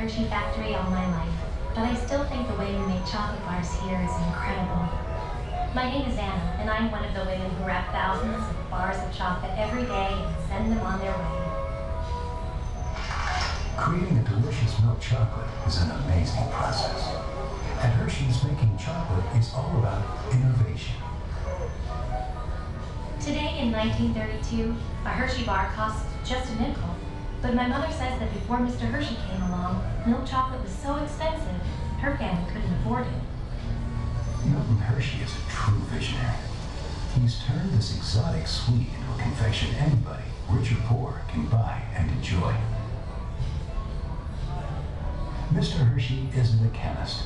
Hershey factory all my life, but I still think the way we make chocolate bars here is incredible. My name is Anna, and I'm one of the women who wrap thousands of bars of chocolate every day and send them on their way. Creating a delicious milk chocolate is an amazing process. At Hershey's, making chocolate is all about innovation. Today in 1932, a Hershey bar costs just a nickel. But my mother says that before Mr. Hershey came along, milk chocolate was so expensive, her family couldn't afford it. Milton Hershey is a true visionary. He's turned this exotic sweet into a confection anybody, rich or poor, can buy and enjoy. Mr. Hershey isn't a chemist.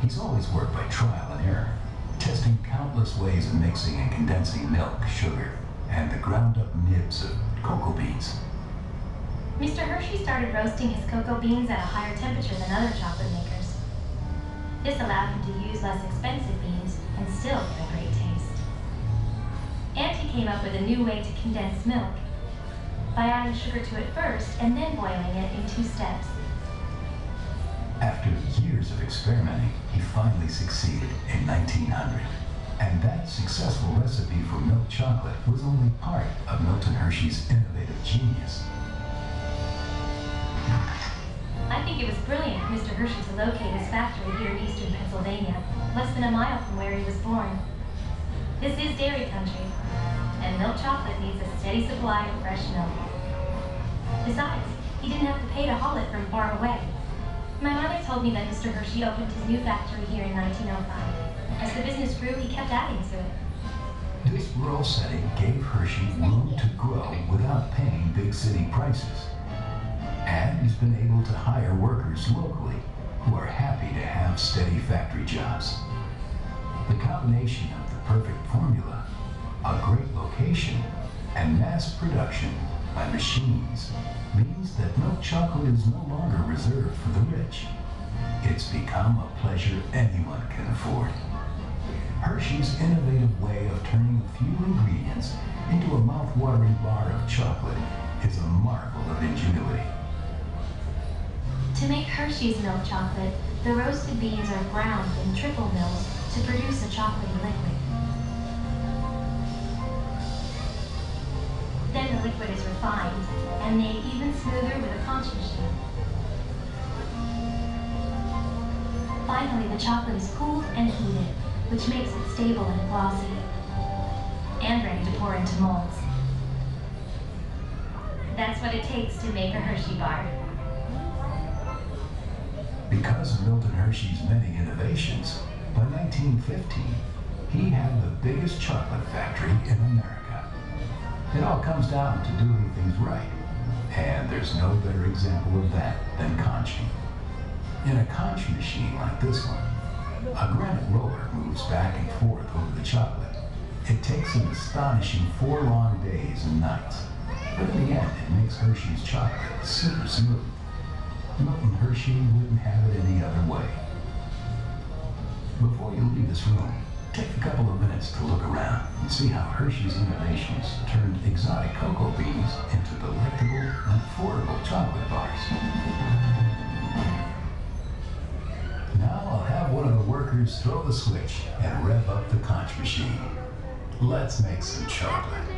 He's always worked by trial and error, testing countless ways of mixing and condensing milk, sugar, and the ground-up nibs of cocoa beans. Mr. Hershey started roasting his cocoa beans at a higher temperature than other chocolate makers. This allowed him to use less expensive beans and still get a great taste. And he came up with a new way to condense milk by adding sugar to it first and then boiling it in 2 steps. After years of experimenting, he finally succeeded in 1900. And that successful recipe for milk chocolate was only part of Milton Hershey's innovative genius. I think it was brilliant of Mr. Hershey to locate his factory here in eastern Pennsylvania, less than a mile from where he was born. This is dairy country, and milk chocolate needs a steady supply of fresh milk. Besides, he didn't have to pay to haul it from far away. My mother told me that Mr. Hershey opened his new factory here in 1905. As the business grew, he kept adding to it. This rural setting gave Hershey room to grow without paying big city prices. And he's been able to hire workers locally who are happy to have steady factory jobs. The combination of the perfect formula, a great location, and mass production by machines means that milk chocolate is no longer reserved for the rich. It's become a pleasure anyone can afford. Hershey's innovative way of turning a few ingredients into a mouth-watering bar of chocolate is a marvel of ingenuity. To make Hershey's milk chocolate, the roasted beans are ground in triple mills to produce a chocolatey liquid. Then the liquid is refined and made even smoother with a conch machine. Finally, the chocolate is cooled and heated, which makes it stable and glossy, and ready to pour into molds. That's what it takes to make a Hershey bar. Because of Milton Hershey's many innovations, by 1915, he had the biggest chocolate factory in America. It all comes down to doing things right, and there's no better example of that than conching. In a conch machine like this one, a granite roller moves back and forth over the chocolate. It takes an astonishing 4 long days and nights, but in the end, it makes Hershey's chocolate super smooth. Milton Hershey wouldn't have it any other way. Before you leave this room, take a couple of minutes to look around and see how Hershey's innovations turned exotic cocoa beans into delectable and affordable chocolate bars. Now I'll have one of the workers throw the switch and rev up the conch machine. Let's make some chocolate.